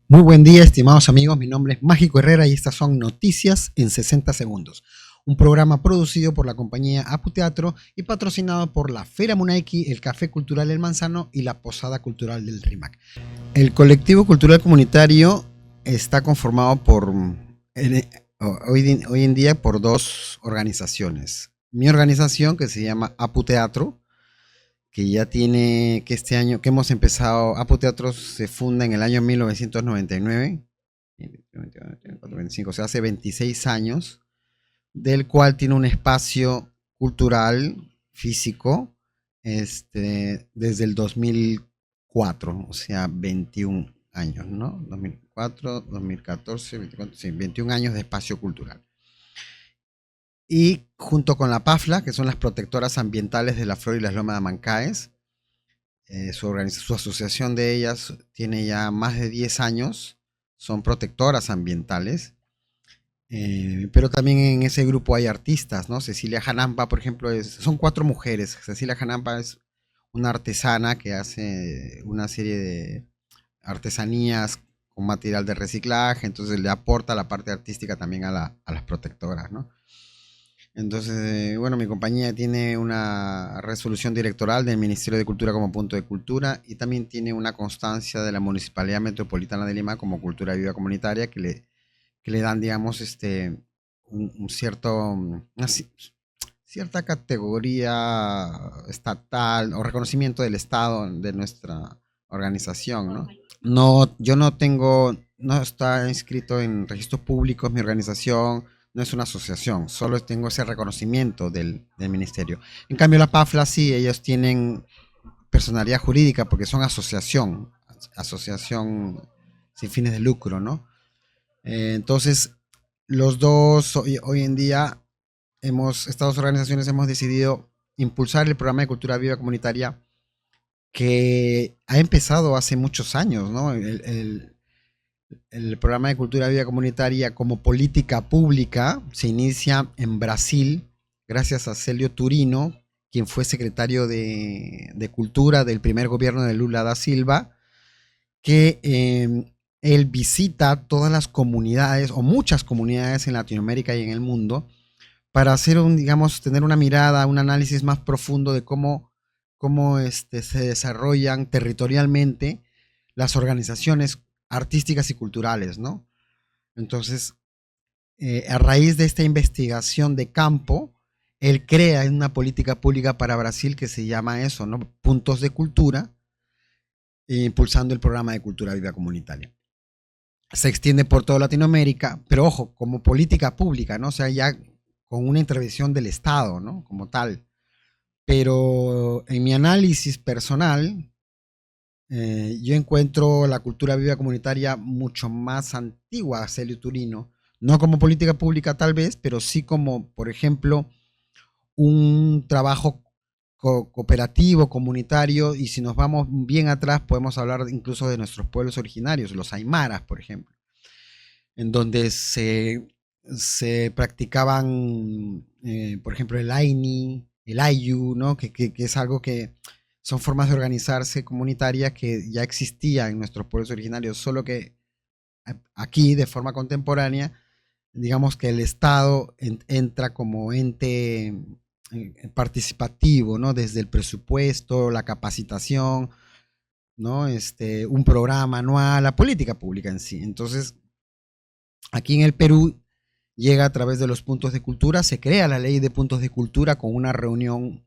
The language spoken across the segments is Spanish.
Muy buen día, estimados amigos. Mi nombre es Mágico Herrera y estas son Noticias en 60 Segundos. Un programa producido por la compañía Apu Teatro y patrocinado por la Feria Munaiki, el Café Cultural El Manzano y la Posada Cultural del RIMAC. El colectivo cultural comunitario está conformado por hoy en día por dos organizaciones. Mi organización, que se llama Apu Teatro, que ya tiene, que este año, que hemos empezado, Apo Teatro se funda en el año 1999, 25, o sea, hace 26 años, del cual tiene un espacio cultural, físico, desde el 2004, o sea, 21 años, ¿no? 2004, 2014, 24, sí, 21 años de espacio cultural. Y junto con la PAFLA, que son las protectoras ambientales de la flora y las lomas de Amancaes, su asociación de ellas tiene ya más de 10 años, son protectoras ambientales, pero también en ese grupo hay artistas, ¿no? Cecilia Janampa, por ejemplo, son cuatro mujeres. Cecilia Janampa es una artesana que hace una serie de artesanías con material de reciclaje, entonces le aporta la parte artística también a las protectoras, ¿no? Entonces, bueno, mi compañía tiene una resolución directoral del Ministerio de Cultura como punto de cultura y también tiene una constancia de la Municipalidad Metropolitana de Lima como cultura viva comunitaria que le dan, digamos, un cierto, cierta categoría estatal o reconocimiento del Estado de nuestra organización, ¿no? No, yo no tengo, no está inscrito en registros públicos mi organización, no es una asociación, solo tengo ese reconocimiento del ministerio. En cambio, la PAFLA sí, ellos tienen personalidad jurídica porque son asociación sin fines de lucro, ¿no? Entonces, los dos hoy en día estas dos organizaciones hemos decidido impulsar el programa de cultura viva comunitaria que ha empezado hace muchos años, ¿no? El programa de cultura viva comunitaria como política pública se inicia en Brasil gracias a Celio Turino, quien fue secretario de Cultura del primer gobierno de Lula da Silva, que él visita todas las comunidades o muchas comunidades en Latinoamérica y en el mundo para hacer digamos, tener una mirada, un análisis más profundo de cómo se desarrollan territorialmente las organizaciones artísticas y culturales, ¿no? Entonces, a raíz de esta investigación de campo, él crea una política pública para Brasil que se llama eso, ¿no? Puntos de cultura, impulsando el programa de cultura viva comunitaria. Se extiende por toda Latinoamérica, pero ojo, como política pública, ¿no? O sea, ya con una intervención del Estado, ¿no? Como tal. Pero en mi análisis personal, yo encuentro la cultura viva comunitaria mucho más antigua a Celio Turino, no como política pública tal vez, pero sí como, por ejemplo, un trabajo cooperativo, comunitario, y si nos vamos bien atrás podemos hablar incluso de nuestros pueblos originarios, los aymaras, por ejemplo, en donde se practicaban, por ejemplo, el Aini, el Ayu, ¿no? Que es algo que son formas de organizarse comunitarias que ya existían en nuestros pueblos originarios, solo que aquí, de forma contemporánea, digamos que el Estado entra como ente participativo, ¿no? Desde el presupuesto, la capacitación, ¿no? Un programa anual, la política pública en sí. Entonces, aquí en el Perú llega a través de los puntos de cultura, se crea la ley de puntos de cultura con una reunión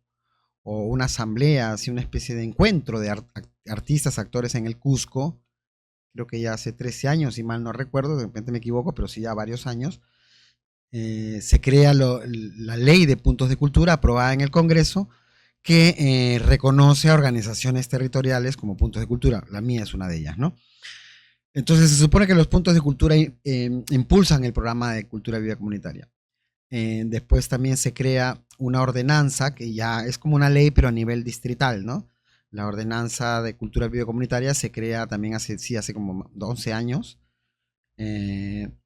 o una asamblea, así una especie de encuentro de artistas, actores en el Cusco, creo que ya hace 13 años, si mal no recuerdo, de repente me equivoco, pero sí ya varios años, se crea la ley de puntos de cultura aprobada en el Congreso que reconoce a organizaciones territoriales como puntos de cultura. La mía es una de ellas, ¿no? Entonces se supone que los puntos de cultura impulsan el programa de cultura viva comunitaria. Después también se crea una ordenanza que ya es como una ley pero a nivel distrital, ¿no? La ordenanza de cultura viva comunitaria se crea también hace como 11 años en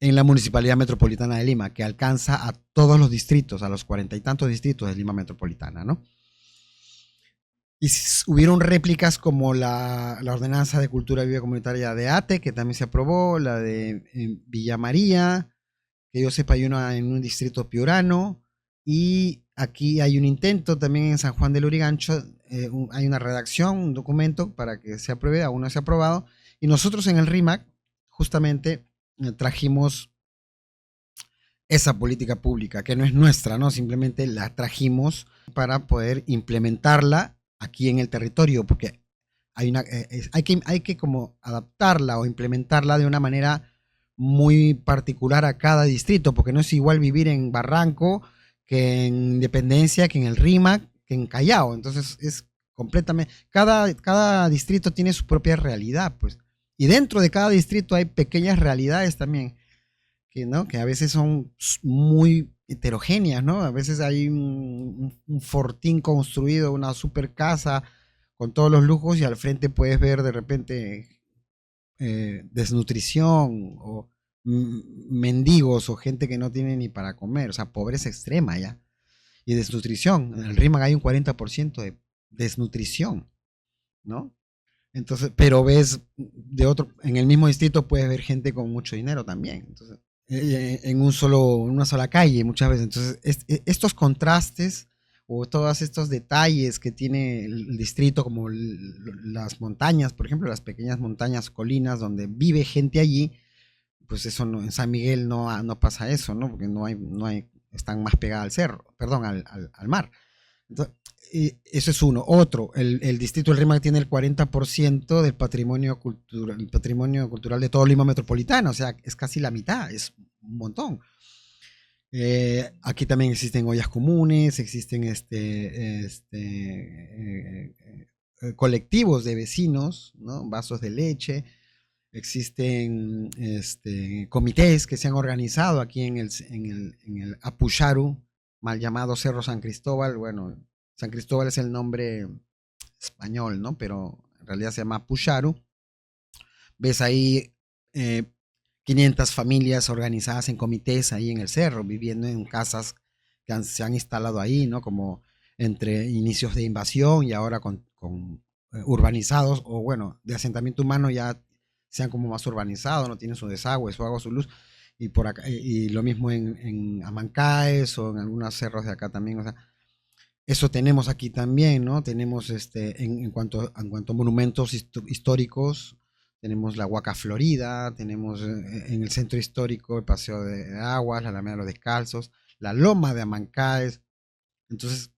la Municipalidad Metropolitana de Lima, que alcanza a todos los distritos, a los 40 y tantos distritos de Lima Metropolitana, ¿no? Y hubieron réplicas como la Ordenanza de Cultura Viva Comunitaria de ATE, que también se aprobó, la de Villa María, que yo sepa hay una en un distrito piurano, y aquí hay un intento también en San Juan del Urigancho, hay una redacción, un documento para que se apruebe, aún no se ha aprobado, y nosotros en el RIMAC justamente trajimos esa política pública, que no es nuestra, ¿no? Simplemente la trajimos para poder implementarla aquí en el territorio, porque hay que como adaptarla o implementarla de una manera muy particular a cada distrito, porque no es igual vivir en Barranco que en Independencia, que en el RIMAC, que en Callao. Entonces es completamente, cada distrito tiene su propia realidad, pues. Y dentro de cada distrito hay pequeñas realidades también que, ¿no? Que a veces son muy heterogéneas, ¿no? A veces hay un fortín construido, una super casa con todos los lujos y al frente puedes ver de repente desnutrición o mendigos o gente que no tiene ni para comer, o sea, pobreza extrema ya. Y desnutrición, en el RIMAC hay un 40% de desnutrición, ¿no? Entonces, pero ves de otro, en el mismo distrito puedes ver gente con mucho dinero también. Entonces, en una sola calle muchas veces. Entonces, estos contrastes o todos estos detalles que tiene el distrito, como las montañas, por ejemplo, las pequeñas montañas, colinas, donde vive gente allí, pues eso no, en San Miguel no pasa eso, ¿no? Porque están más pegadas al cerro, perdón, al mar. Entonces, eso es uno. Otro, el distrito del RIMAC tiene el 40% del patrimonio cultural de todo Lima metropolitano, o sea, es casi la mitad, es un montón. Aquí también existen ollas comunes, existen colectivos de vecinos, ¿no? Vasos de leche, existen comités que se han organizado aquí en el Apucharu, mal llamado Cerro San Cristóbal. Bueno, San Cristóbal es el nombre español, ¿no? Pero en realidad se llama Apucharu. Ves ahí 500 familias organizadas en comités ahí en el cerro, viviendo en casas que se han instalado ahí, ¿no? Como entre inicios de invasión y ahora con urbanizados, o bueno, de asentamiento humano ya sean como más urbanizados, no tienen su desagüe, su agua, su luz, y por acá, y lo mismo en Amancaes o en algunos cerros de acá también, o sea, eso tenemos aquí también, ¿no? Tenemos en cuanto a monumentos históricos, tenemos la Huaca Florida, tenemos en el centro histórico el Paseo de Aguas, la Alameda de los Descalzos, la Loma de Amancaes. Entonces,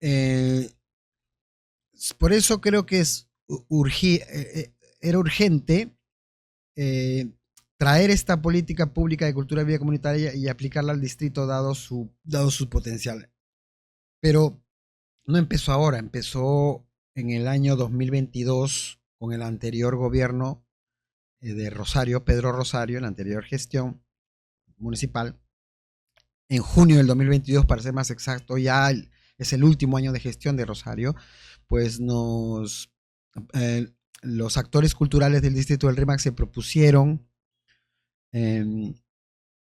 eh, por eso creo que era urgente eh, traer esta política pública de cultura de vida comunitaria y aplicarla al distrito dado su potencial. Pero no empezó ahora, empezó en el año 2022 con el anterior gobierno de Rosario, Pedro Rosario, en la anterior gestión municipal. En junio del 2022, para ser más exacto, ya es el último año de gestión de Rosario, pues los actores culturales del distrito del RIMAC se propusieron eh,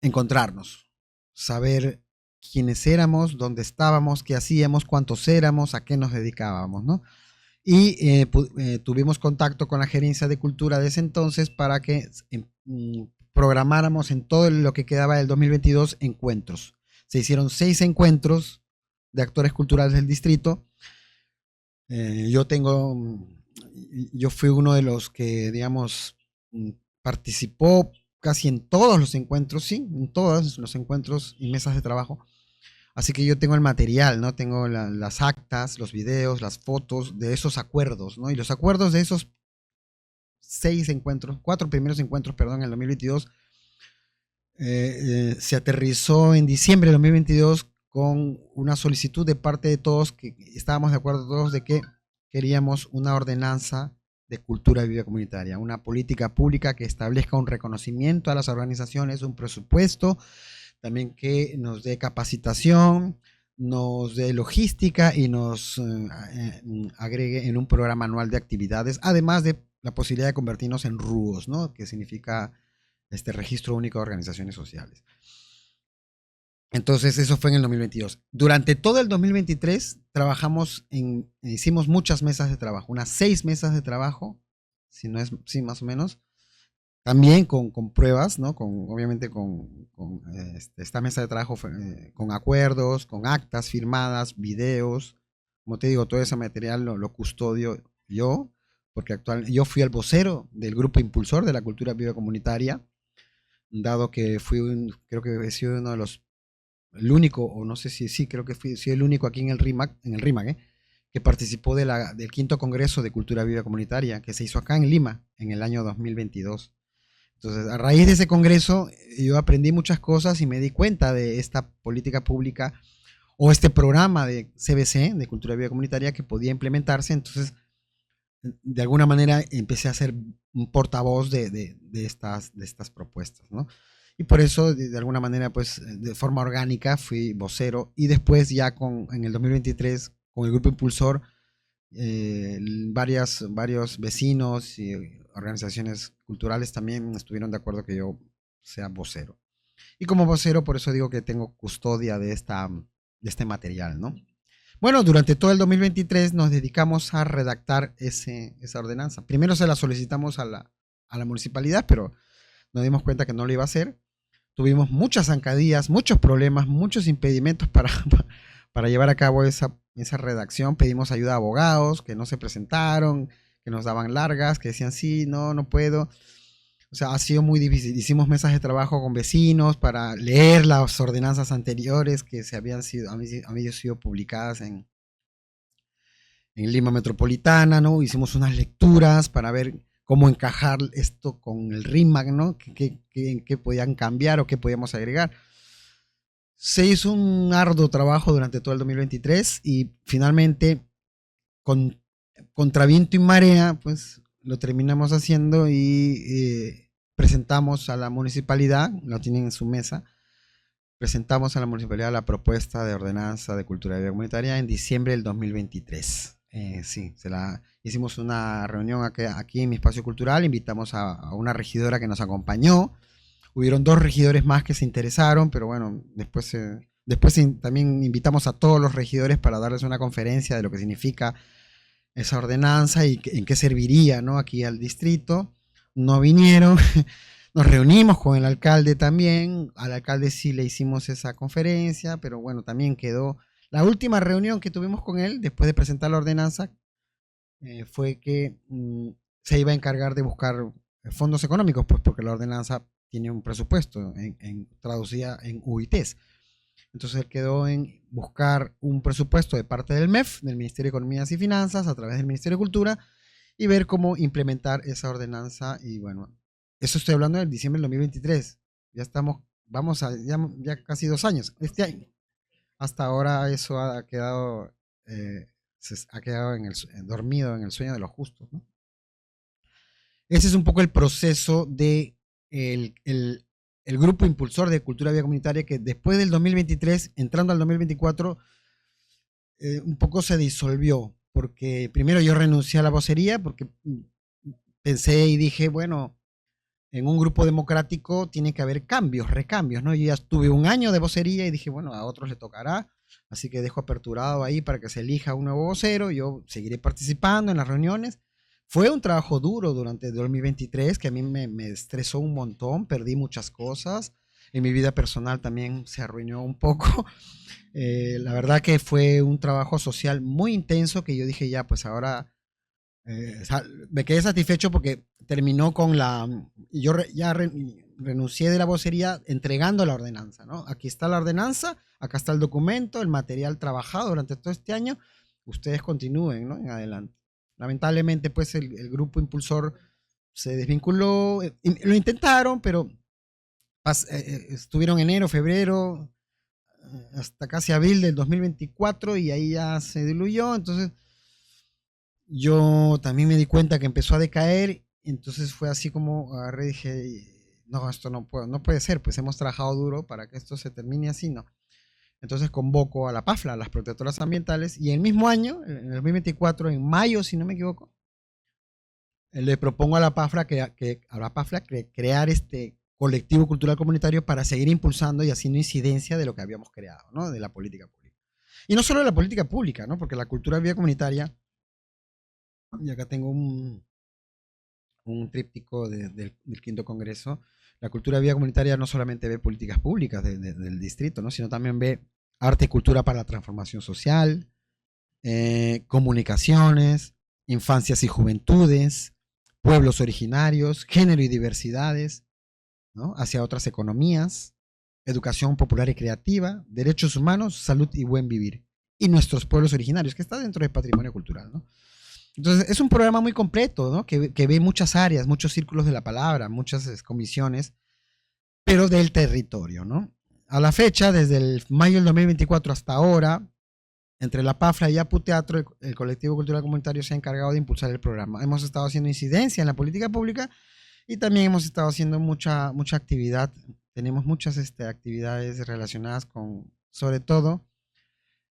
encontrarnos, saber quiénes éramos, dónde estábamos, qué hacíamos, cuántos éramos, a qué nos dedicábamos, ¿no? Y tuvimos contacto con la gerencia de cultura de ese entonces para que programáramos en todo lo que quedaba del 2022 encuentros. Se hicieron 6 encuentros de actores culturales del distrito. Yo yo fui uno de los que, digamos, participó casi en todos los encuentros, sí, en todos los encuentros y mesas de trabajo. Así que yo tengo el material, ¿no? Tengo las actas, los videos, las fotos de esos acuerdos, ¿no? Y los acuerdos de esos 4 primeros encuentros, perdón, en el 2022, se aterrizó en diciembre de 2022 con una solicitud de parte de todos, que estábamos de acuerdo todos de que queríamos una ordenanza de cultura y vida comunitaria, una política pública que establezca un reconocimiento a las organizaciones, un presupuesto, también que nos dé capacitación, nos dé logística y nos agregue en un programa anual de actividades, además de la posibilidad de convertirnos en RUOS, ¿no? Que significa Registro Único de Organizaciones Sociales. Entonces eso fue en el 2022. Durante todo el 2023 hicimos muchas mesas de trabajo, unas 6 mesas de trabajo, si no es, sí, más o menos. También con pruebas, ¿no? Obviamente esta mesa de trabajo con acuerdos, con actas firmadas, videos. Como te digo, todo ese material lo custodio yo, porque yo fui el vocero del grupo impulsor de la cultura viva comunitaria, dado que creo que he sido uno de los, el único, o no sé si sí, creo que soy el único aquí en el RIMAC, que participó del quinto Congreso de Cultura Viva Comunitaria, que se hizo acá en Lima en el año 2022. Entonces, a raíz de ese congreso, yo aprendí muchas cosas y me di cuenta de esta política pública o este programa de CBC, de Cultura Viva Comunitaria, que podía implementarse. Entonces, de alguna manera, empecé a ser un portavoz de estas propuestas, ¿no? Y por eso, de alguna manera, pues, de forma orgánica, fui vocero. Y después, ya en el 2023, con el grupo impulsor, varios vecinos y organizaciones culturales también estuvieron de acuerdo que yo sea vocero. Y como vocero, por eso digo que tengo custodia de este material, ¿no? Bueno, durante todo el 2023 nos dedicamos a redactar esa ordenanza. Primero se la solicitamos a la municipalidad, pero nos dimos cuenta que no lo iba a hacer. Tuvimos muchas zancadillas, muchos problemas, muchos impedimentos para llevar a cabo esa redacción. Pedimos ayuda a abogados que no se presentaron, que nos daban largas, que decían sí, no, no puedo. O sea, ha sido muy difícil. Hicimos mesas de trabajo con vecinos para leer las ordenanzas anteriores que habían sido publicadas en Lima Metropolitana, ¿no? Hicimos unas lecturas para ver cómo encajar esto con el RIMAC, ¿no? ¿Qué podían cambiar o qué podíamos agregar? Se hizo un arduo trabajo durante todo el 2023 y finalmente, con contra viento y marea, pues lo terminamos haciendo y presentamos a la municipalidad, lo tienen en su mesa, presentamos a la municipalidad la propuesta de ordenanza de cultura y vida comunitaria en diciembre del 2023. Sí, hicimos una reunión aquí en mi espacio cultural, invitamos a una regidora que nos acompañó. Hubieron 2 regidores más que se interesaron, pero bueno, después también invitamos a todos los regidores para darles una conferencia de lo que significa esa ordenanza y en qué serviría, ¿no? Aquí al distrito. No vinieron, nos reunimos con el alcalde también, al alcalde sí le hicimos esa conferencia, pero bueno, también quedó. La última reunión que tuvimos con él, después de presentar la ordenanza, fue que se iba a encargar de buscar fondos económicos, pues porque la ordenanza tiene un presupuesto traducida en UITs. Entonces él quedó en buscar un presupuesto de parte del MEF, del Ministerio de Economía y Finanzas, a través del Ministerio de Cultura, y ver cómo implementar esa ordenanza. Y bueno, eso estoy hablando del diciembre del 2023. Ya estamos, ya casi 2 años. Este año, hasta ahora eso ha quedado dormido en el sueño de los justos, ¿no? Ese es un poco el proceso de el grupo impulsor de cultura vía comunitaria, que después del 2023, entrando al 2024, un poco se disolvió, porque primero yo renuncié a la vocería, porque pensé y dije, bueno, en un grupo democrático tiene que haber cambios, recambios, ¿no? Yo ya estuve un año de vocería y dije, bueno, a otros le tocará, así que dejo aperturado ahí para que se elija un nuevo vocero. Yo seguiré participando en las reuniones. Fue un trabajo duro durante el 2023 que a mí me estresó un montón, perdí muchas cosas. En mi vida personal también se arruinó un poco. La verdad que fue un trabajo social muy intenso que yo dije, ya, pues ahora me quedé satisfecho porque terminó con yo renuncié de la vocería entregando la ordenanza, ¿no? Aquí está la ordenanza, acá está el documento, el material trabajado durante todo este año, ustedes continúen, ¿no? En adelante. Lamentablemente, pues el grupo impulsor se desvinculó, lo intentaron, pero estuvieron enero, febrero, hasta casi abril del 2024 y ahí ya se diluyó. Entonces yo también me di cuenta que empezó a decaer. Entonces fue así como agarré y dije, no, esto no puede ser, pues hemos trabajado duro para que esto se termine así, ¿no? Entonces convoco a la PAFLA, a las protectoras ambientales, y el mismo año, en el 2024, en mayo, si no me equivoco, le propongo a la PAFLA crear este colectivo cultural comunitario para seguir impulsando y haciendo incidencia de lo que habíamos creado, ¿no? De la política pública. Y no solo de la política pública, ¿no? Porque la cultura de vida comunitaria, y acá tengo un tríptico del quinto congreso, la cultura de vida comunitaria no solamente ve políticas públicas del distrito, ¿no? Sino también ve arte y cultura para la transformación social, comunicaciones, infancias y juventudes, pueblos originarios, género y diversidades, ¿no? Hacia otras economías, educación popular y creativa, derechos humanos, salud y buen vivir. Y nuestros pueblos originarios, que está dentro del patrimonio cultural, ¿no? Entonces, es un programa muy completo, ¿no? Que ve muchas áreas, muchos círculos de la palabra, muchas comisiones, pero del territorio, ¿no? A la fecha, desde el mayo del 2024 hasta ahora, entre la PAFLA y Apu Teatro, el colectivo cultural comunitario se ha encargado de impulsar el programa. Hemos estado haciendo incidencia en la política pública y también hemos estado haciendo mucha actividad. Tenemos muchas actividades relacionadas con, sobre todo,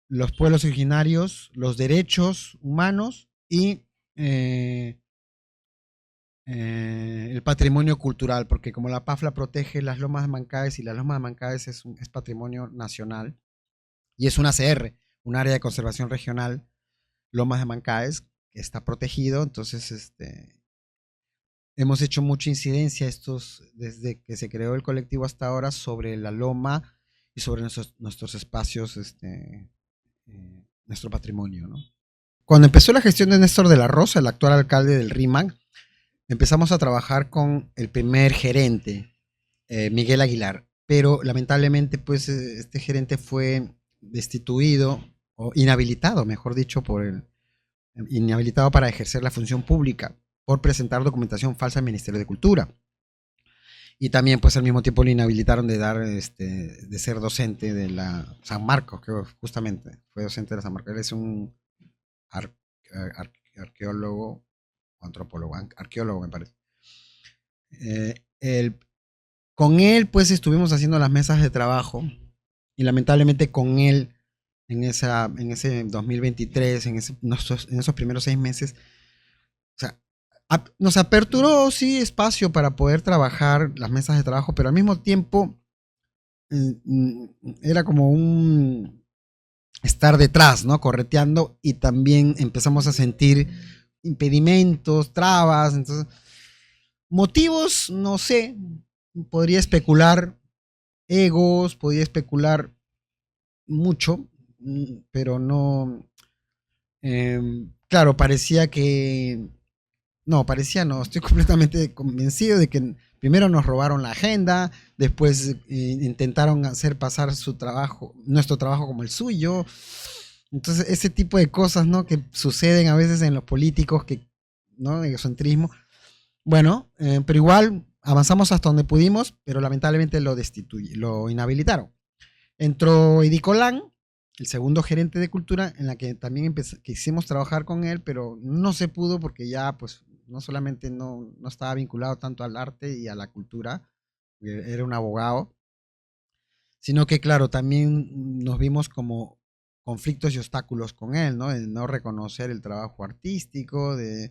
los pueblos originarios, los derechos humanos y el patrimonio cultural, porque como la PAFLA protege las lomas de Mancaes y las lomas de Mancaes es patrimonio nacional y es una ACR, un área de conservación regional, Lomas de Mancaes, que está protegido, entonces hemos hecho mucha incidencia desde que se creó el colectivo hasta ahora sobre la loma y sobre nuestros espacios, nuestro patrimonio, ¿no? Cuando empezó la gestión de Néstor de la Rosa, el actual alcalde del RIMAC, empezamos a trabajar con el primer gerente, Miguel Aguilar, pero lamentablemente pues este gerente fue destituido o inhabilitado, mejor dicho, inhabilitado para ejercer la función pública por presentar documentación falsa al Ministerio de Cultura. Y también pues al mismo tiempo lo inhabilitaron de ser docente de la San Marcos, que justamente fue docente de la San Marcos. Él es un arqueólogo, antropólogo, arqueólogo me parece. Con él pues estuvimos haciendo las mesas de trabajo y lamentablemente con él en ese 2023, en esos primeros 6 meses, o sea, nos aperturó, sí, espacio para poder trabajar las mesas de trabajo, pero al mismo tiempo era como un estar detrás, ¿no? Correteando, y también empezamos a sentir impedimentos, trabas, entonces, motivos, no sé, podría especular, egos, podría especular mucho, pero no, claro, parecía no, estoy completamente convencido de que primero nos robaron la agenda, después intentaron hacer pasar nuestro trabajo como el suyo. Entonces, ese tipo de cosas, ¿no? Que suceden a veces en los políticos, ¿no? Egocentrismo. Bueno, pero igual avanzamos hasta donde pudimos, pero lamentablemente lo inhabilitaron. Entró Edicolán, el segundo gerente de cultura, en la que también quisimos trabajar con él, pero no se pudo porque ya pues no solamente no estaba vinculado tanto al arte y a la cultura, era un abogado, sino que claro, también nos vimos como conflictos y obstáculos con él, ¿no? De no reconocer el trabajo artístico, de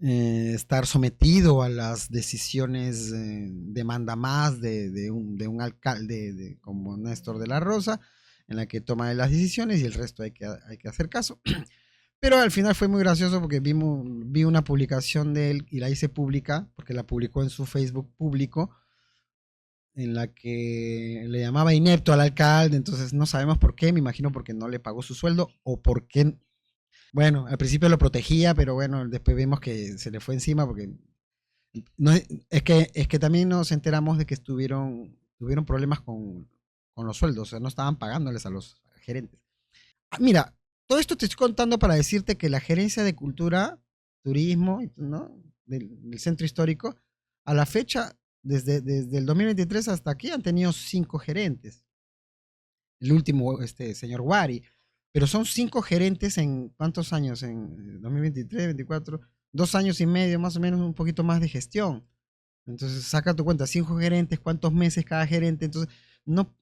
estar sometido a las decisiones de mandamás de un alcalde como Néstor de la Rosa, en la que toma las decisiones y el resto hay que hacer caso. Pero al final fue muy gracioso porque vi una publicación de él y la hice pública, porque la publicó en su Facebook público, en la que le llamaba inepto al alcalde, entonces no sabemos por qué, me imagino porque no le pagó su sueldo o porque, bueno, al principio lo protegía, pero bueno, después vimos que se le fue encima porque no, es que también nos enteramos de que tuvieron problemas con los sueldos, o sea, no estaban pagándoles a los gerentes. Mira, todo esto te estoy contando para decirte que la gerencia de cultura, turismo, ¿no? del centro histórico, a la fecha, desde el 2023 hasta aquí, han tenido 5 gerentes. El último, señor Wari. Pero son 5 gerentes en ¿cuántos años? En 2023, 24, 2 años y medio, más o menos, un poquito más de gestión. Entonces, saca tu cuenta, 5 gerentes, cuántos meses cada gerente. Entonces, no,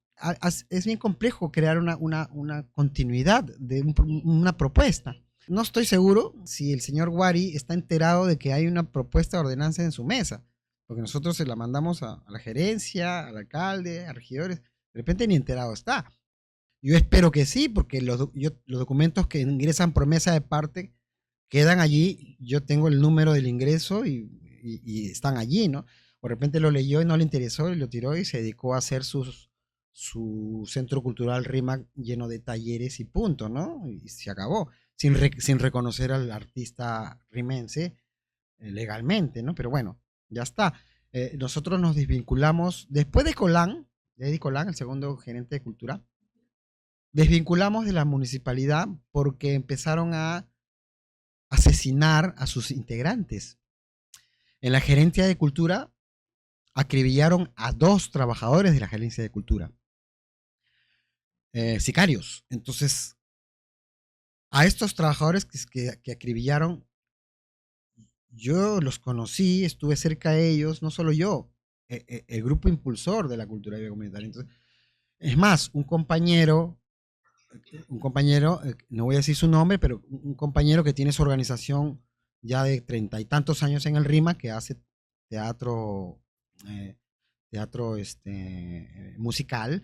es bien complejo crear una continuidad de una propuesta. No estoy seguro si el señor Wari está enterado de que hay una propuesta de ordenanza en su mesa, porque nosotros se la mandamos a la gerencia, al alcalde, a regidores, de repente ni enterado está. Yo espero que sí, porque los documentos que ingresan por mesa de parte quedan allí, yo tengo el número del ingreso y están allí, ¿no? O de repente lo leyó y no le interesó y lo tiró y se dedicó a hacer su centro cultural RIMAC lleno de talleres y punto, ¿no? Y se acabó, sin reconocer al artista rimense legalmente, ¿no? Pero bueno, ya está. Nosotros nos desvinculamos, después de Eddie Colán, el segundo gerente de cultura, desvinculamos de la municipalidad porque empezaron a asesinar a sus integrantes. En la gerencia de cultura acribillaron a 2 trabajadores de la gerencia de cultura, sicarios. Entonces, a estos trabajadores que acribillaron, yo los conocí, estuve cerca de ellos, no solo yo, el grupo impulsor de la cultura comunitaria. Entonces, es más, un compañero, no voy a decir su nombre, pero un compañero que tiene su organización ya de 30 y tantos años en el RIMA, que hace teatro, eh, teatro musical,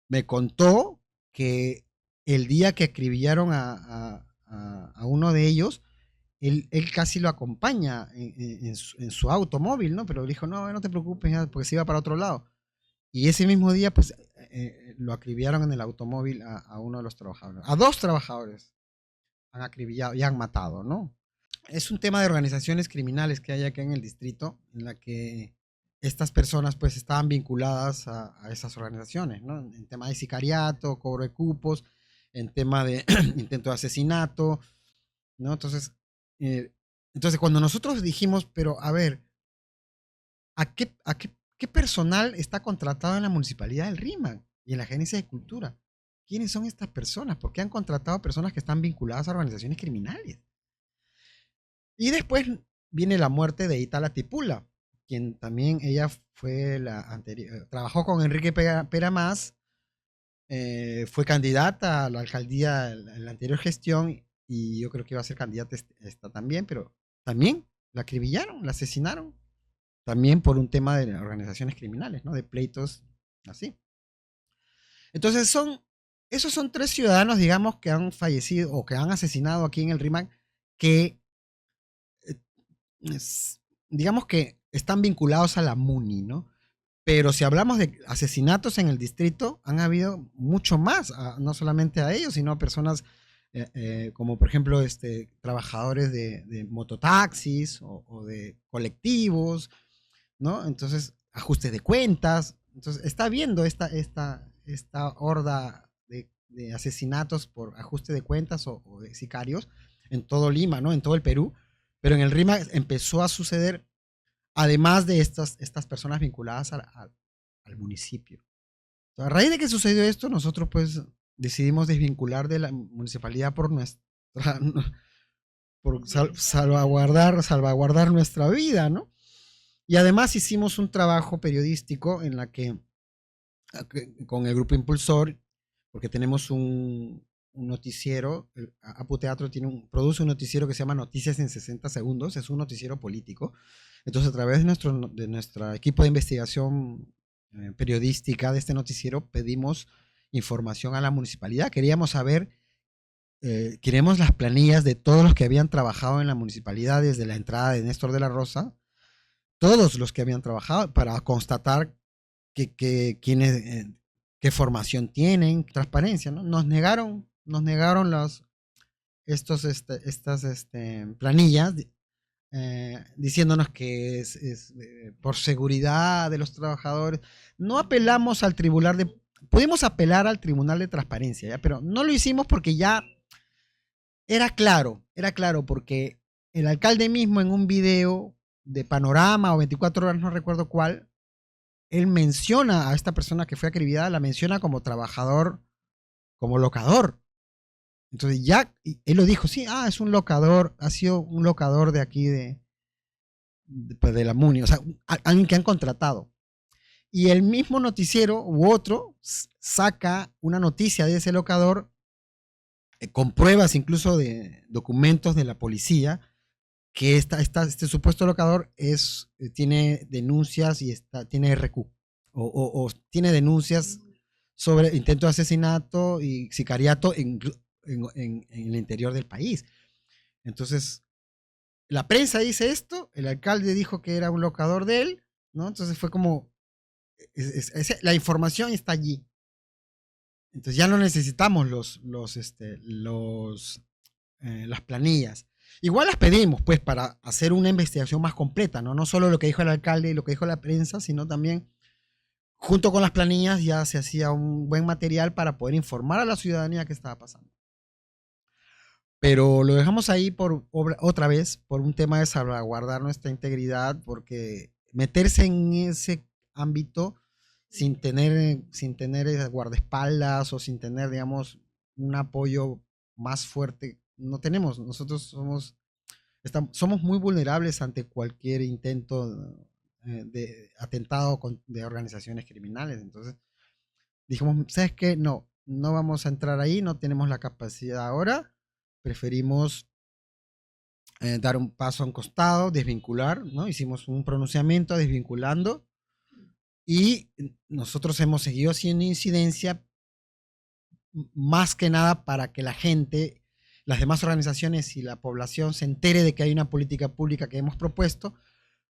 me contó que el día que acribillaron a uno de ellos, él casi lo acompaña en su automóvil, ¿no? Pero dijo, no, no te preocupes, porque se iba para otro lado. Y ese mismo día, pues, lo acribillaron en el automóvil a uno de los trabajadores. A 2 trabajadores han acribillado y han matado, ¿no? Es un tema de organizaciones criminales que hay acá en el distrito, en la que estas personas, pues, estaban vinculadas a esas organizaciones, ¿no? En tema de sicariato, cobro de cupos, en tema de intento de asesinato, ¿no? Eh, entonces, cuando nosotros dijimos, pero a ver, ¿qué personal está contratado en la municipalidad del RIMAC y en la gerencia de cultura? ¿Quiénes son estas personas? ¿Por qué han contratado personas que están vinculadas a organizaciones criminales? Y después viene la muerte de Itala Tipula, quien también ella fue la anterior, trabajó con Enrique Pera Más, fue candidata a la alcaldía en la anterior gestión y yo creo que iba a ser candidata esta también, pero también la acribillaron, la asesinaron, también por un tema de organizaciones criminales, ¿no? De pleitos así. Entonces esos son 3 ciudadanos, digamos, que han fallecido o que han asesinado aquí en el RIMAC, que digamos que están vinculados a la MUNI, ¿no? Pero si hablamos de asesinatos en el distrito, han habido mucho más, no solamente a ellos, sino a personas como por ejemplo trabajadores de mototaxis o de colectivos, ¿no? Entonces, ajuste de cuentas. Entonces, está habiendo esta horda de asesinatos por ajuste de cuentas o de sicarios en todo Lima, ¿no? En todo el Perú. Pero en el RIMA empezó a suceder, además de estas personas vinculadas al municipio. Entonces, a raíz de que sucedió esto, nosotros pues decidimos desvincular de la municipalidad por salvaguardar nuestra vida, ¿no? Y además hicimos un trabajo periodístico en la que con el grupo Impulsor, porque tenemos un noticiero, Apu Teatro produce un noticiero que se llama Noticias en 60 segundos, es un noticiero político. Entonces, a través de nuestro equipo de investigación periodística de este noticiero, pedimos información a la municipalidad. Queríamos saber, queremos las planillas de todos los que habían trabajado en la municipalidad desde la entrada de Néstor de la Rosa, todos los que habían trabajado, para constatar quiénes, qué formación tienen, transparencia, ¿no? Nos negaron estas planillas, diciéndonos que es por seguridad de los trabajadores. No apelamos al pudimos apelar al Tribunal de Transparencia, ¿ya? Pero no lo hicimos porque ya era claro, porque el alcalde mismo en un video de Panorama o 24 horas, no recuerdo cuál, él menciona a esta persona que fue acribillada, la menciona como trabajador, como locador. Entonces ya, él lo dijo, sí, es un locador, ha sido un locador de aquí de la MUNI, o sea, alguien que han contratado. Y el mismo noticiero u otro saca una noticia de ese locador, con pruebas incluso de documentos de la policía, que este supuesto locador tiene denuncias y tiene RQ, o tiene denuncias sobre intento de asesinato y sicariato en el interior del país. Entonces, la prensa dice esto, el alcalde dijo que era un locador de él, ¿no? Entonces fue como, la información está allí. Entonces ya no necesitamos las planillas. Igual las pedimos, pues, para hacer una investigación más completa, ¿no? No solo lo que dijo el alcalde y lo que dijo la prensa, sino también, junto con las planillas, ya se hacía un buen material para poder informar a la ciudadanía qué estaba pasando. Pero lo dejamos ahí otra vez, por un tema de salvaguardar nuestra integridad, porque meterse en ese ámbito sin tener guardaespaldas o sin tener, digamos, un apoyo más fuerte, no tenemos. Nosotros somos muy vulnerables ante cualquier intento de atentado de organizaciones criminales. Entonces dijimos, ¿sabes qué? No vamos a entrar ahí, no tenemos la capacidad ahora, preferimos dar un paso a un costado, desvincular, ¿no? Hicimos un pronunciamiento desvinculando y nosotros hemos seguido haciendo incidencia más que nada para que la gente, las demás organizaciones y la población se entere de que hay una política pública que hemos propuesto.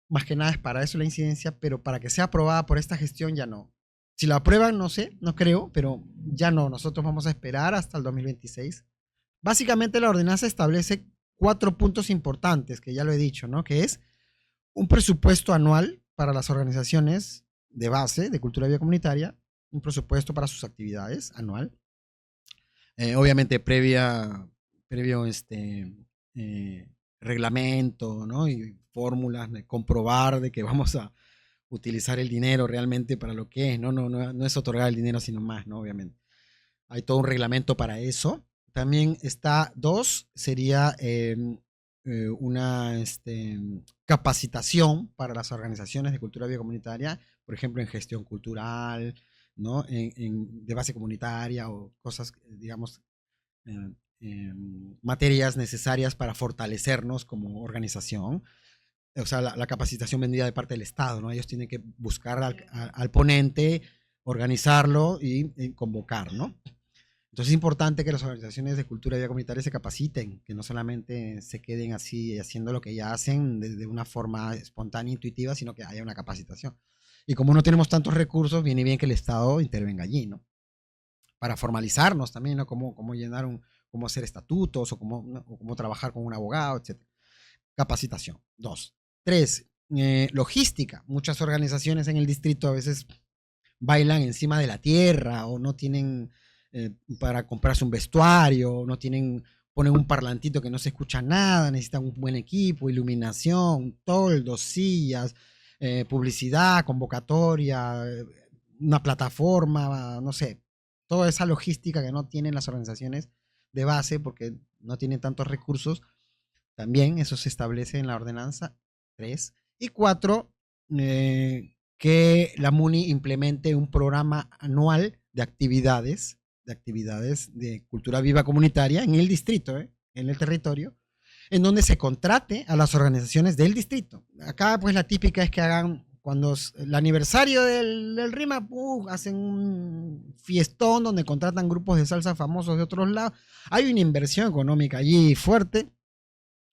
Más que nada es para eso la incidencia, pero para que sea aprobada por esta gestión ya no. Si la aprueban, no sé, no creo, pero ya no. Nosotros vamos a esperar hasta el 2026. Básicamente la ordenanza establece 4 puntos importantes, que ya lo he dicho, ¿no? Que es un presupuesto anual para las organizaciones de base de cultura viva comunitaria, un presupuesto para sus actividades anual, obviamente previo reglamento, ¿no? Y fórmulas de comprobar de que vamos a utilizar el dinero realmente para lo que es, no es otorgar el dinero sino más, ¿no? Obviamente. Hay todo un reglamento para eso. También está, 2, sería una capacitación para las organizaciones de cultura biocomunitaria, por ejemplo, en gestión cultural, ¿no? De base comunitaria o cosas, digamos, materias necesarias para fortalecernos como organización. O sea, la capacitación vendida de parte del Estado, ¿no? Ellos tienen que buscar al ponente, organizarlo y convocar, ¿no? Entonces es importante que las organizaciones de cultura y vida comunitaria se capaciten, que no solamente se queden así haciendo lo que ya hacen de una forma espontánea, intuitiva, sino que haya una capacitación. Y como no tenemos tantos recursos, viene bien que el Estado intervenga allí, ¿no? Para formalizarnos también, ¿no? Cómo llenar cómo hacer estatutos o cómo trabajar con un abogado, etc. Capacitación. 2. 3. Logística. Muchas organizaciones en el distrito a veces bailan encima de la tierra o no tienen para comprarse un vestuario, no tienen, ponen un parlantito que no se escucha nada, necesitan un buen equipo, iluminación, toldos, sillas, publicidad, convocatoria, una plataforma, no sé, toda esa logística que no tienen las organizaciones de base porque no tienen tantos recursos. También eso se establece en la ordenanza. 3. Y 4, que la MUNI implemente un programa anual de actividades de cultura viva comunitaria en el distrito, en el territorio, en donde se contrate a las organizaciones del distrito. Acá pues la típica es que hagan, cuando el aniversario del RIMA, hacen un fiestón donde contratan grupos de salsa famosos de otros lados. Hay una inversión económica allí fuerte,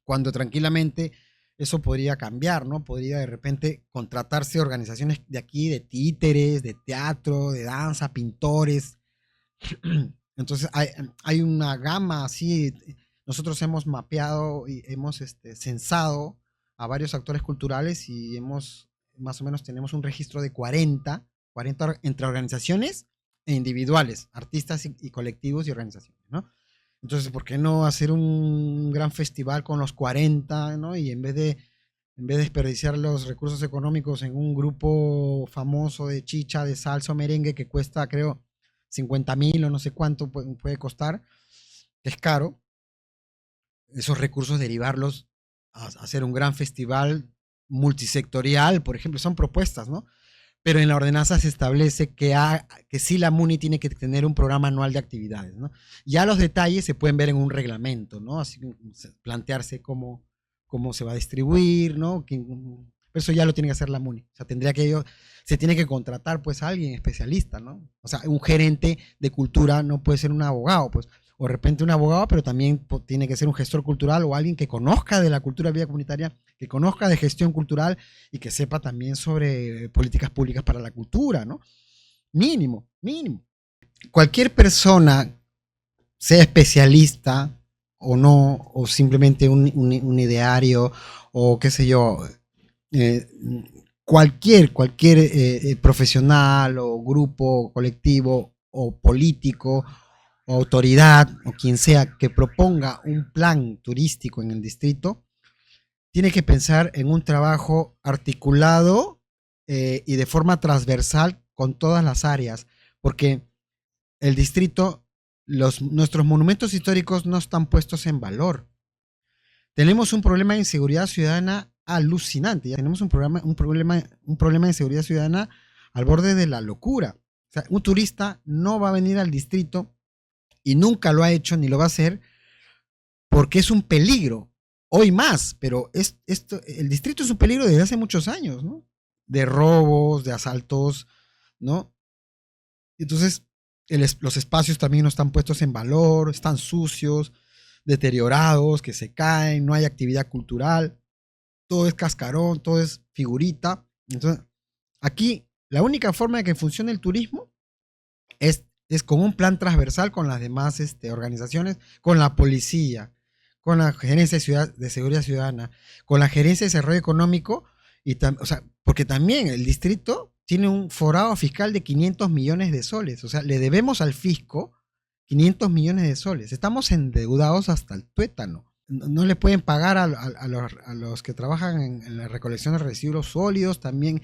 cuando tranquilamente eso podría cambiar, ¿no? Podría de repente contratarse organizaciones de aquí, de títeres, de teatro, de danza, pintores. Entonces hay una gama así. Nosotros hemos mapeado y hemos censado a varios actores culturales y más o menos tenemos un registro de 40 entre organizaciones e individuales, artistas y colectivos y organizaciones, ¿no? Entonces, ¿por qué no hacer un gran festival con los 40, ¿no? Y en vez de desperdiciar los recursos económicos en un grupo famoso de chicha, de salsa o merengue que cuesta, creo, 50,000 o no sé cuánto puede costar, que es caro, esos recursos derivarlos a hacer un gran festival multisectorial, por ejemplo, son propuestas, ¿no? Pero en la ordenanza se establece que sí la MUNI tiene que tener un programa anual de actividades, ¿no? Ya los detalles se pueden ver en un reglamento, ¿no? Así plantearse cómo cómo se va a distribuir, ¿no? Eso ya lo tiene que hacer la MUNI. O sea, se tiene que contratar pues a alguien especialista, ¿no? O sea, un gerente de cultura no puede ser un abogado, pues, o de repente un abogado, pero también tiene que ser un gestor cultural o alguien que conozca de la cultura de vida comunitaria, que conozca de gestión cultural y que sepa también sobre políticas públicas para la cultura, ¿no? Mínimo, mínimo. Cualquier persona, sea especialista o no, o simplemente un ideario, o qué sé yo, eh, cualquier profesional o grupo colectivo o político o autoridad o quien sea que proponga un plan turístico en el distrito, tiene que pensar en un trabajo articulado y de forma transversal con todas las áreas, porque el distrito, nuestros monumentos históricos no están puestos en valor. Tenemos un problema de inseguridad ciudadana alucinante. Ya tenemos un problema de inseguridad ciudadana al borde de la locura. O sea, un turista no va a venir al distrito y nunca lo ha hecho ni lo va a hacer porque es un peligro. Hoy más, pero el distrito es un peligro desde hace muchos años, ¿no? De robos, de asaltos, ¿no? Entonces, los espacios también no están puestos en valor, están sucios, deteriorados, que se caen, no hay actividad cultural, todo es cascarón, todo es figurita. Entonces, aquí la única forma de que funcione el turismo es con un plan transversal con las demás organizaciones, con la policía, con la gerencia de seguridad ciudadana, con la gerencia de desarrollo económico, o sea, porque también el distrito tiene un forado fiscal de 500 millones de soles, o sea, le debemos al fisco 500 millones de soles, estamos endeudados hasta el tuétano. No le pueden pagar a los que trabajan en la recolección de residuos sólidos, también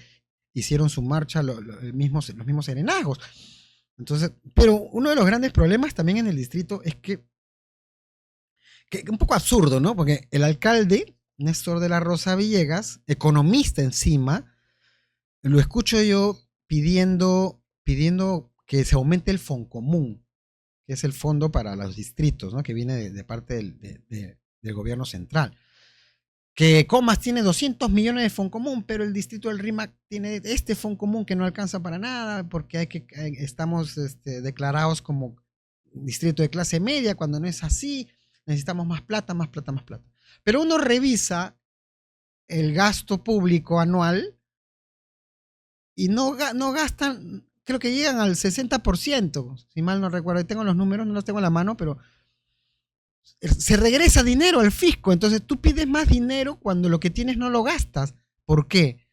hicieron su marcha los mismos serenazgos. Entonces, pero uno de los grandes problemas también en el distrito es que un poco absurdo, ¿no? Porque el alcalde, Néstor de la Rosa Villegas, economista encima, lo escucho yo pidiendo que se aumente el Foncomún, que es el fondo para los distritos, ¿no? Que viene de parte del gobierno central. Que Comas tiene 200 millones de Foncomún, pero el distrito del RIMAC tiene este Foncomún que no alcanza para nada, porque estamos declarados como distrito de clase media, cuando no es así, necesitamos más plata, más plata, más plata. Pero uno revisa el gasto público anual y no gastan, creo que llegan al 60%, si mal no recuerdo, tengo los números, no los tengo en la mano, pero se regresa dinero al fisco, entonces tú pides más dinero cuando lo que tienes no lo gastas. ¿Por qué?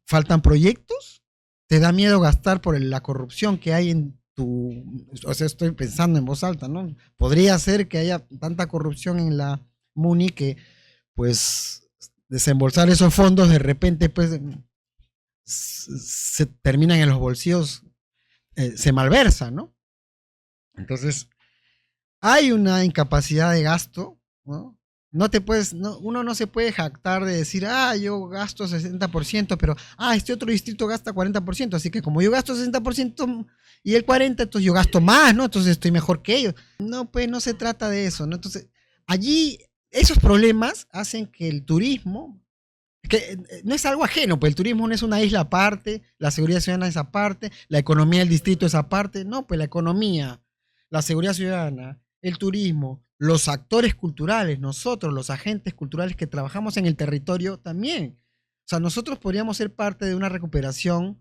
¿Faltan proyectos? ¿Te da miedo gastar por la corrupción que hay en o sea, estoy pensando en voz alta, ¿no? Podría ser que haya tanta corrupción en la MUNI que, pues, desembolsar esos fondos de repente, pues, se terminan en los bolsillos, se malversa, ¿no? Entonces, hay una incapacidad de gasto, ¿no? Uno no se puede jactar de decir, yo gasto 60%, pero, este otro distrito gasta 40%, así que como yo gasto 60% y el 40%, entonces yo gasto más, ¿no? Entonces estoy mejor que ellos. No, pues no se trata de eso, ¿no? Entonces, allí, esos problemas hacen que el turismo, que no es algo ajeno, pues el turismo no es una isla aparte, la seguridad ciudadana es aparte, la economía del distrito es aparte, no, pues la economía, la seguridad ciudadana, el turismo, los actores culturales, nosotros, los agentes culturales que trabajamos en el territorio también. O sea, nosotros podríamos ser parte de una recuperación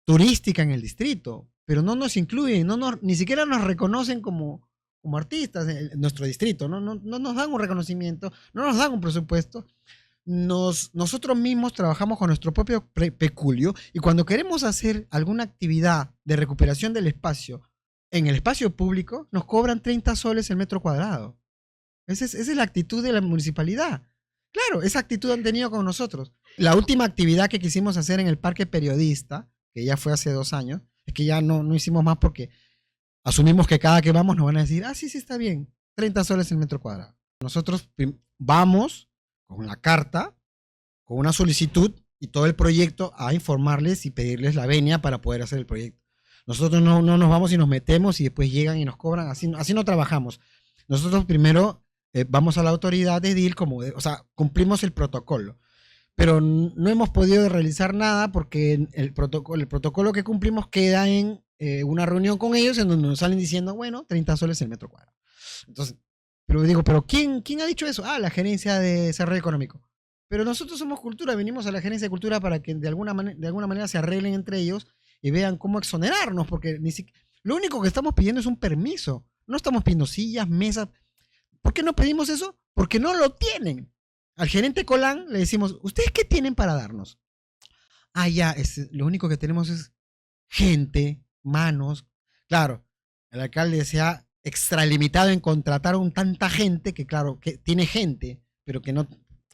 turística en el distrito, pero no nos incluyen, ni siquiera nos reconocen como artistas en nuestro distrito, no nos dan un reconocimiento, no nos dan un presupuesto. Nosotros mismos trabajamos con nuestro propio peculio y cuando queremos hacer alguna actividad de recuperación del espacio en el espacio público, nos cobran 30 soles el metro cuadrado. Esa es la actitud de la municipalidad. Claro, esa actitud han tenido con nosotros. La última actividad que quisimos hacer en el Parque Periodista, que ya fue hace 2 años, es que ya no hicimos más porque asumimos que cada que vamos nos van a decir, sí, está bien, 30 soles el metro cuadrado. Nosotros vamos con la carta, con una solicitud y todo el proyecto a informarles y pedirles la venia para poder hacer el proyecto. Nosotros no nos vamos y nos metemos y después llegan y nos cobran, así no trabajamos. Nosotros primero vamos a la autoridad de DIL o sea, cumplimos el protocolo. Pero no hemos podido realizar nada porque el protocolo que cumplimos queda en una reunión con ellos en donde nos salen diciendo, bueno, 30 soles el metro cuadrado. Entonces, pero digo, ¿pero quién ha dicho eso? Ah, la gerencia de desarrollo económico. Pero nosotros somos cultura, venimos a la gerencia de cultura para que de alguna manera se arreglen entre ellos y vean cómo exonerarnos, porque lo único que estamos pidiendo es un permiso. No estamos pidiendo sillas, mesas. ¿Por qué no pedimos eso? Porque no lo tienen. Al gerente Colán le decimos, ¿ustedes qué tienen para darnos? Ah, ya, lo único que tenemos es gente, manos. Claro, el alcalde se ha extralimitado en contratar a tanta gente que, claro, que tiene gente, pero que no,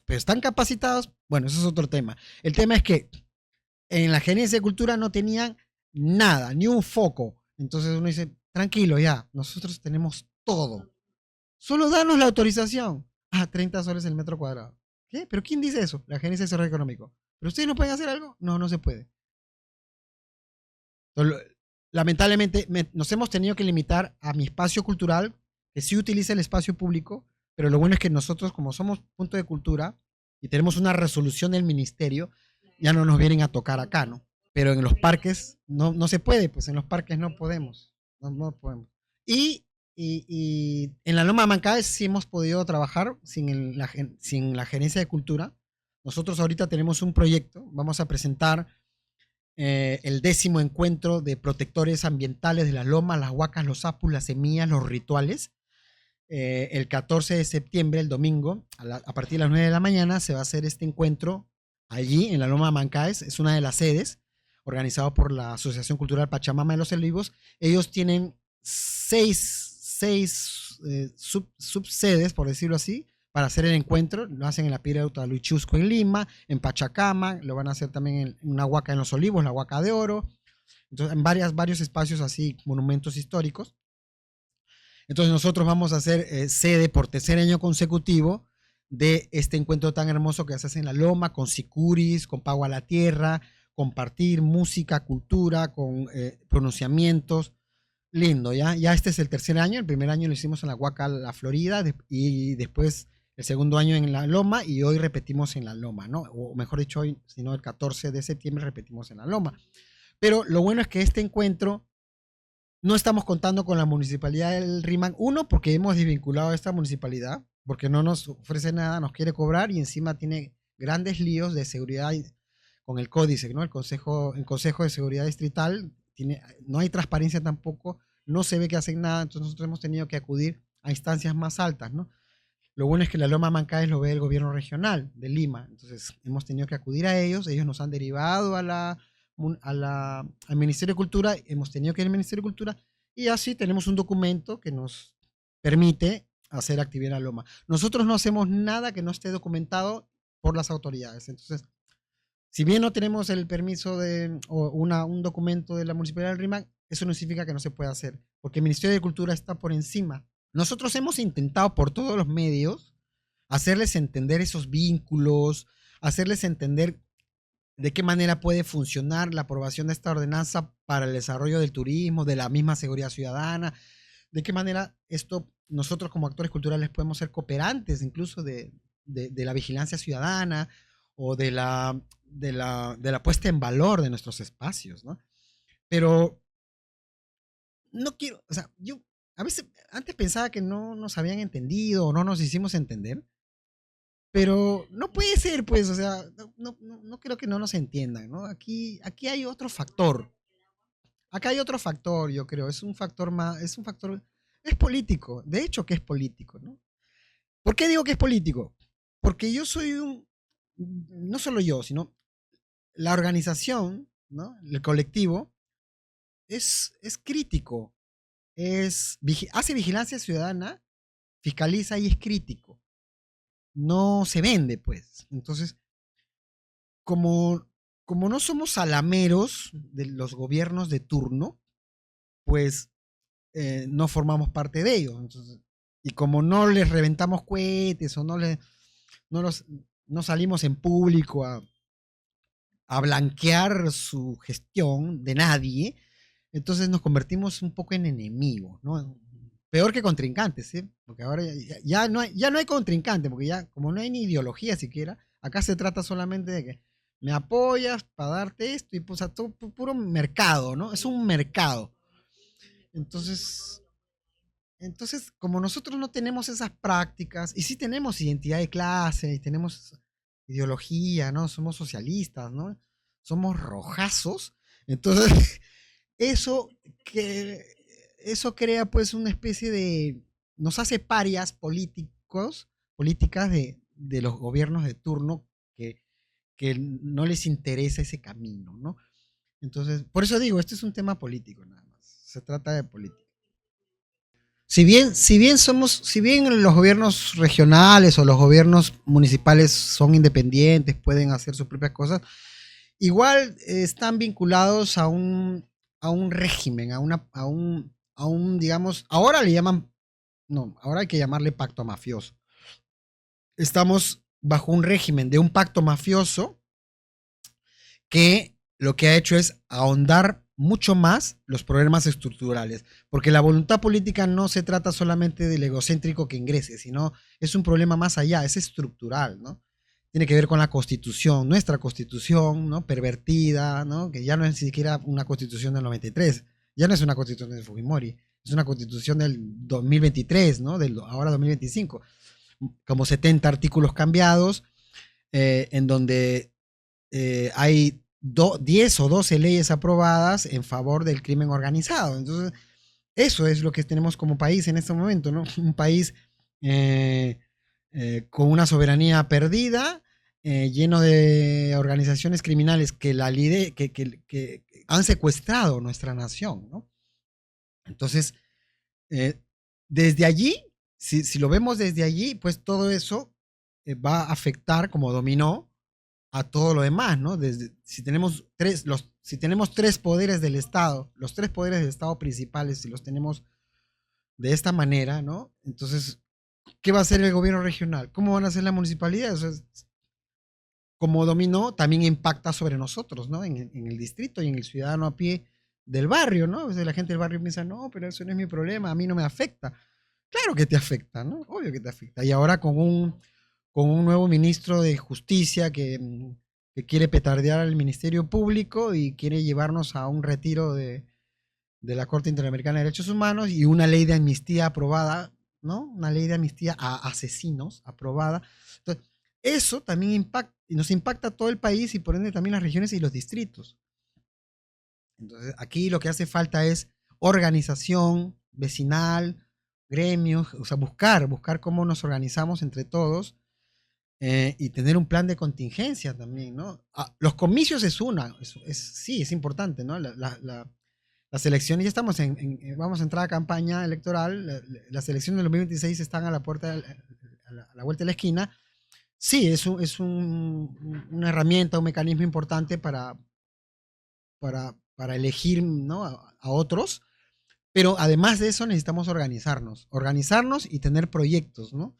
pero están capacitados. Bueno, eso es otro tema. El tema es que en la gerencia de cultura no tenían nada, ni un foco. Entonces uno dice, tranquilo, ya, nosotros tenemos todo. Solo danos la autorización. Ah, 30 soles el metro cuadrado. ¿Qué? ¿Pero quién dice eso? La Gerencia de Desarrollo Económico. ¿Pero ustedes no pueden hacer algo? No, no se puede. Entonces, lamentablemente nos hemos tenido que limitar a mi espacio cultural, que sí utiliza el espacio público, pero lo bueno es que nosotros, como somos punto de cultura y tenemos una resolución del ministerio, ya no nos vienen a tocar acá, ¿no? Pero en los parques no se puede, pues en los parques no podemos. No podemos. Y en la Loma de Mancaes sí hemos podido trabajar sin la gerencia de cultura. Nosotros ahorita tenemos un proyecto, vamos a presentar el 10º encuentro de protectores ambientales de las lomas, las huacas, los apus, las semillas, los rituales. El 14 de septiembre, el domingo, a partir de las 9 de la mañana, se va a hacer este encuentro allí en la Loma de Mancaes. Es una de las sedes, organizado por la Asociación Cultural Pachamama de los Olivos. Ellos tienen seis subsedes, por decirlo así, para hacer el encuentro. Lo hacen en la Piedra de Utaluichusco en Lima, en Pachacama, lo van a hacer también en una huaca en Los Olivos, la Huaca de Oro. Entonces, en varios espacios así, monumentos históricos. Entonces nosotros vamos a hacer sede por tercer año consecutivo de este encuentro tan hermoso que se hace en la Loma, con sicuris, con pago a la tierra, compartir música, cultura, con pronunciamientos. Lindo, ¿ya? Ya este es el tercer año. El primer año lo hicimos en la Huaca, la Florida, y después el segundo año en la Loma, y hoy repetimos en la Loma, ¿no? O mejor dicho, hoy, sino el 14 de septiembre repetimos en la Loma. Pero lo bueno es que este encuentro no estamos contando con la municipalidad del RIMAC. Uno, porque hemos desvinculado a esta municipalidad, porque no nos ofrece nada, nos quiere cobrar y encima tiene grandes líos de seguridad con el códice, ¿no? El Consejo de Seguridad Distrital no hay transparencia tampoco, no se ve que hacen nada, entonces nosotros hemos tenido que acudir a instancias más altas, ¿no? Lo bueno es que la Loma Mancaes lo ve el gobierno regional de Lima, entonces hemos tenido que acudir a ellos nos han derivado al Ministerio de Cultura, hemos tenido que ir al Ministerio de Cultura y así tenemos un documento que nos permite hacer actividad en la Loma. Nosotros no hacemos nada que no esté documentado por las autoridades, entonces si bien no tenemos el permiso o un documento de la Municipalidad del RIMAC, eso no significa que no se pueda hacer, porque el Ministerio de Cultura está por encima. Nosotros hemos intentado por todos los medios hacerles entender esos vínculos, hacerles entender de qué manera puede funcionar la aprobación de esta ordenanza para el desarrollo del turismo, de la misma seguridad ciudadana, de qué manera nosotros como actores culturales podemos ser cooperantes incluso de la vigilancia ciudadana o de la puesta en valor de nuestros espacios, ¿no? Pero no quiero, o sea, yo a veces antes pensaba que no nos habían entendido o no nos hicimos entender, pero no puede ser, pues, o sea, no creo que no nos entiendan, ¿no? Aquí hay otro factor. Acá hay otro factor, yo creo. Es un factor más, es un factor, es político. De hecho, que es político, ¿no? ¿Por qué digo que es político? Porque yo soy no solo yo, sino la organización, ¿no? El colectivo, es crítico, hace vigilancia ciudadana, fiscaliza y es crítico. No se vende, pues. Entonces, como, como no somos salameros de los gobiernos de turno, pues no formamos parte de ellos. Entonces, y como no les reventamos cohetes o no, no salimos en público a blanquear su gestión de nadie, entonces nos convertimos un poco en enemigos, ¿no? peor que contrincantes, ¿sí? Porque ahora ya no hay contrincante, porque ya como no hay ni ideología siquiera, acá se trata solamente de que me apoyas para darte esto y pues a todo puro mercado, ¿no? Es un mercado. Entonces, como nosotros no tenemos esas prácticas, y sí tenemos identidad de clase, y tenemos ideología, ¿no? Somos socialistas, ¿no? Somos rojazos. Entonces, eso que eso crea pues una especie de nos hace parias políticas de los gobiernos de turno que, que no les interesa ese camino, ¿no? Entonces, por eso digo, este es un tema político nada más. Se trata de política. Si bien los gobiernos regionales o los gobiernos municipales son independientes, pueden hacer sus propias cosas, igual están vinculados a un régimen, a un, digamos, ahora le llaman, no, ahora hay que llamarle pacto mafioso. Estamos bajo un régimen de un pacto mafioso que lo que ha hecho es ahondar mucho más los problemas estructurales, porque la voluntad política no se trata solamente del egocéntrico que ingrese, sino es un problema más allá, es estructural, ¿no? Tiene que ver con la constitución, nuestra constitución, ¿no? Pervertida, ¿no? Que ya no es ni siquiera una constitución del 93, ya no es una constitución de Fujimori, es una constitución del 2023, ¿no? Del ahora 2025, como 70 artículos cambiados, en donde hay 10 o 12 leyes aprobadas en favor del crimen organizado. Entonces, eso es lo que tenemos como país en este momento, ¿no? Un país eh, con una soberanía perdida, lleno de organizaciones criminales que han secuestrado nuestra nación, ¿no? Entonces, eh, desde allí, si lo vemos desde allí, pues todo eso va a afectar como dominó a todo lo demás, ¿no? Si tenemos tres poderes del Estado, los tres poderes del Estado principales, si los tenemos de esta manera, ¿no? Entonces, ¿qué va a hacer el gobierno regional? ¿Cómo van a hacer la municipalidad? O sea, como dominó, también impacta sobre nosotros, ¿no? En el distrito y en el ciudadano a pie del barrio, ¿no? O sea, la gente del barrio piensa, no, pero eso no es mi problema, a mí no me afecta. Claro que te afecta, ¿no? Obvio que te afecta. Y ahora con un nuevo ministro de Justicia que quiere petardear al Ministerio Público y quiere llevarnos a un retiro de la Corte Interamericana de Derechos Humanos y una ley de amnistía aprobada, ¿no? Una ley de amnistía a asesinos aprobada. Entonces, eso también impacta, y nos impacta a todo el país y por ende también las regiones y los distritos. Entonces, aquí lo que hace falta es organización vecinal, gremios, o sea, buscar cómo nos organizamos entre todos y tener un plan de contingencia también, ¿no? Los comicios es una, sí, es importante, ¿no? Las elecciones, ya estamos vamos a entrar a campaña electoral, las elecciones del 2026 están a la puerta, a la vuelta de la esquina. Sí, una herramienta, un mecanismo importante para elegir, ¿no? A otros, pero además de eso necesitamos organizarnos y tener proyectos, ¿no?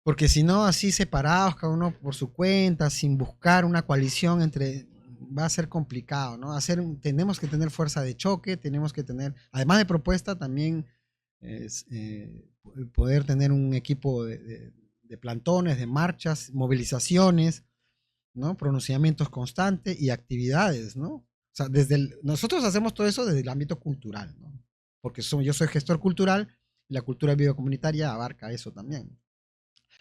Porque si no, así separados, cada uno por su cuenta, sin buscar una coalición entre, va a ser complicado, ¿no? Tenemos que tener fuerza de choque, tenemos que tener, además de propuesta, también es, poder tener un equipo de plantones, de marchas, movilizaciones, ¿no? Pronunciamientos constantes y actividades, ¿no? O sea, nosotros hacemos todo eso desde el ámbito cultural, ¿no? Porque yo soy gestor cultural y la cultura biocomunitaria abarca eso también.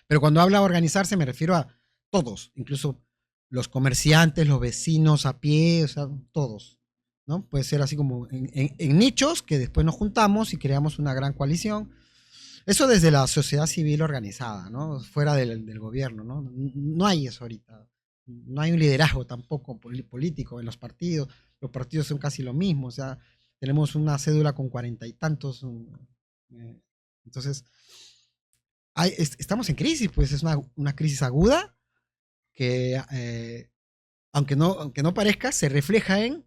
Pero cuando habla de organizarse me refiero a todos, incluso los comerciantes, los vecinos a pie, o sea, todos, ¿no? Puede ser así como en nichos que después nos juntamos y creamos una gran coalición. Eso desde la sociedad civil organizada, ¿no? Fuera del gobierno, ¿no? No hay eso ahorita. No hay un liderazgo tampoco político en los partidos. Los partidos son casi lo mismo, o sea, tenemos una cédula con 40 y tantos. Entonces, estamos en crisis, pues es una crisis aguda que, aunque no parezca, se refleja en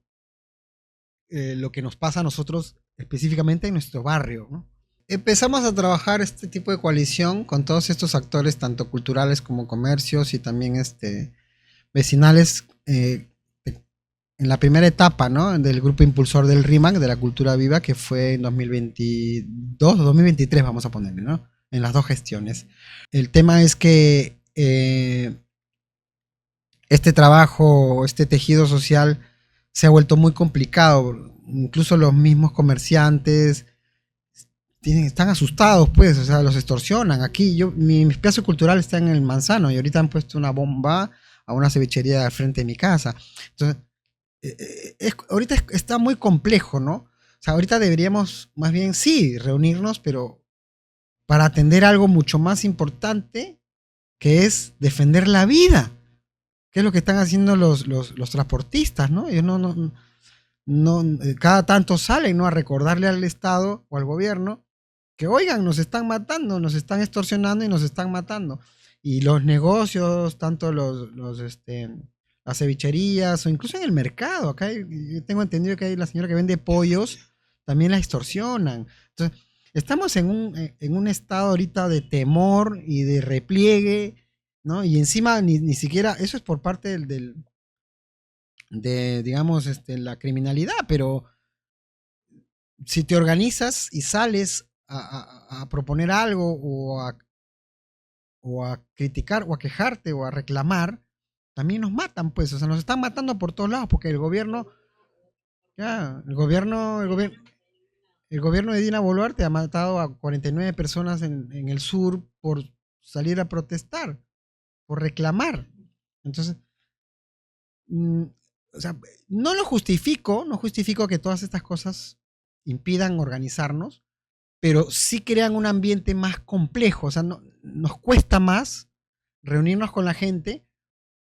lo que nos pasa a nosotros específicamente en nuestro barrio, ¿no? Empezamos a trabajar este tipo de coalición con todos estos actores, tanto culturales como comercios y también vecinales, en la primera etapa, ¿no? Del grupo impulsor del RIMAC, de la cultura viva, que fue en 2022 o 2023, vamos a ponerle, ¿no? En las dos gestiones. El tema es que este trabajo, este tejido social se ha vuelto muy complicado. Incluso los mismos comerciantes están asustados, pues, o sea, los extorsionan. Aquí, mi espacio cultural está en el Manzano y ahorita han puesto una bomba a una cevichería al frente de mi casa. Entonces, ahorita está muy complejo, ¿no? O sea, ahorita deberíamos más bien, sí, reunirnos, pero para atender algo mucho más importante, que es defender la vida, que es lo que están haciendo los transportistas, ¿no? Ellos cada tanto salen, ¿no? A recordarle al Estado o al gobierno que, oigan, nos están matando, nos están extorsionando y nos están matando. Y los negocios, tanto las cevicherías o incluso en el mercado, acá yo tengo entendido que hay la señora que vende pollos, también la extorsionan. Entonces, estamos en un estado ahorita de temor y de repliegue, ¿no? Y encima ni siquiera, eso es por parte de digamos, la criminalidad, pero si te organizas y sales a proponer algo o a criticar o a quejarte o a reclamar, también nos matan, pues, o sea, nos están matando por todos lados porque el gobierno, ya, el gobierno de Dina Boluarte ha matado a 49 personas en el sur por salir a protestar, por reclamar. Entonces, mm, o sea, no justifico que todas estas cosas impidan organizarnos, pero sí crean un ambiente más complejo, o sea, nos cuesta más reunirnos con la gente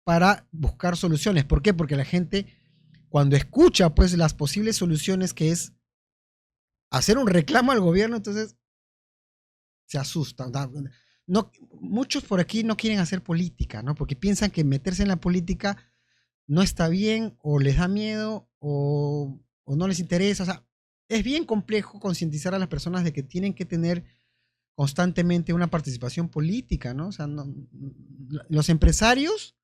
para buscar soluciones. ¿Por qué? Porque la gente, cuando escucha pues las posibles soluciones, que es hacer un reclamo al gobierno, entonces se asusta. No, muchos por aquí no quieren hacer política, ¿no? Porque piensan que meterse en la política no está bien, o les da miedo, o no les interesa. O sea, es bien complejo concientizar a las personas de que tienen que tener constantemente una participación política, ¿no? O sea, los empresarios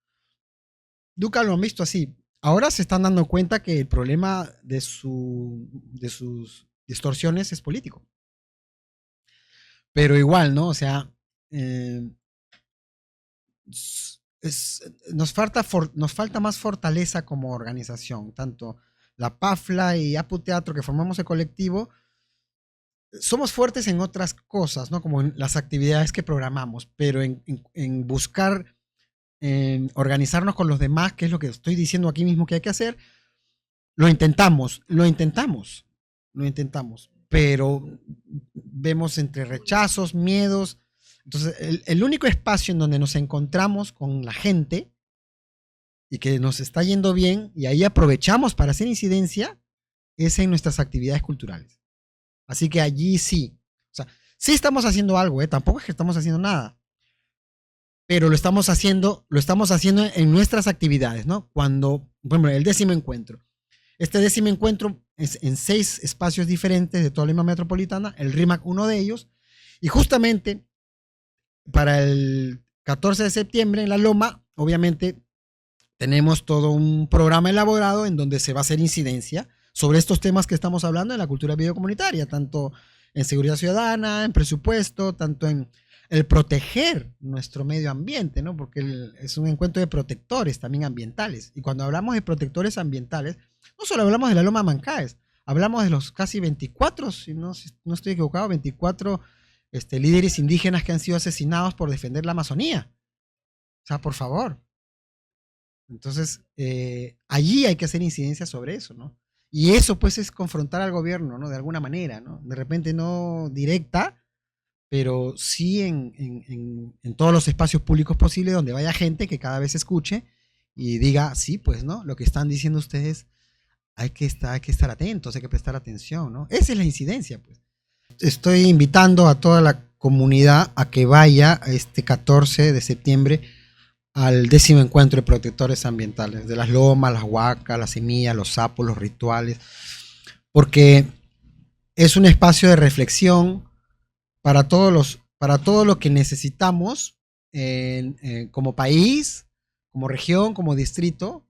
nunca lo han visto así. Ahora se están dando cuenta que el problema de sus distorsiones es político. Pero igual, ¿no? O sea, eh, nos falta más fortaleza como organización. Tanto la PAFLA y APU Teatro, que formamos el colectivo, somos fuertes en otras cosas, ¿no? Como en las actividades que programamos, pero en buscar organizarnos con los demás, que es lo que estoy diciendo aquí mismo que hay que hacer, lo intentamos, pero vemos entre rechazos, miedos. Entonces, el único espacio en donde nos encontramos con la gente y que nos está yendo bien y ahí aprovechamos para hacer incidencia es en nuestras actividades culturales. Así que allí sí. O sea, sí estamos haciendo algo, ¿eh? Tampoco es que estamos haciendo nada, pero lo estamos haciendo en nuestras actividades, ¿no? Cuando, bueno, el 10º encuentro. Este 10º encuentro es en 6 espacios diferentes de toda Lima Metropolitana, el RIMAC uno de ellos, y justamente para el 14 de septiembre en La Loma, obviamente tenemos todo un programa elaborado en donde se va a hacer incidencia sobre estos temas que estamos hablando en la cultura biocomunitaria, tanto en seguridad ciudadana, en presupuesto, tanto en el proteger nuestro medio ambiente, ¿no? Porque es un encuentro de protectores también ambientales. Y cuando hablamos de protectores ambientales, no solo hablamos de la Loma Mancaes, hablamos de los casi 24, si no estoy equivocado, 24 líderes indígenas que han sido asesinados por defender la Amazonía. O sea, por favor. Entonces, allí hay que hacer incidencia sobre eso, ¿no? Y eso, pues, es confrontar al gobierno, ¿no? De alguna manera, ¿no? De repente no directa, pero sí en todos los espacios públicos posibles donde vaya gente que cada vez escuche y diga, sí, pues, ¿no? Lo que están diciendo ustedes, hay que estar atentos, hay que prestar atención, ¿no? Esa es la incidencia, pues. Estoy invitando a toda la comunidad a que vaya este 14 de septiembre al 10º encuentro de protectores ambientales, de las lomas, las huacas, las semillas, los sapos, los rituales, porque es un espacio de reflexión para todo lo que necesitamos como país, como región, como distrito,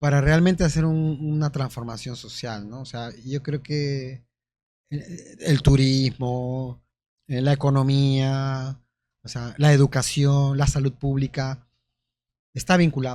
para realmente hacer una transformación social, ¿no? O sea, yo creo que el turismo, la economía, o sea, la educación, la salud pública, está vinculado.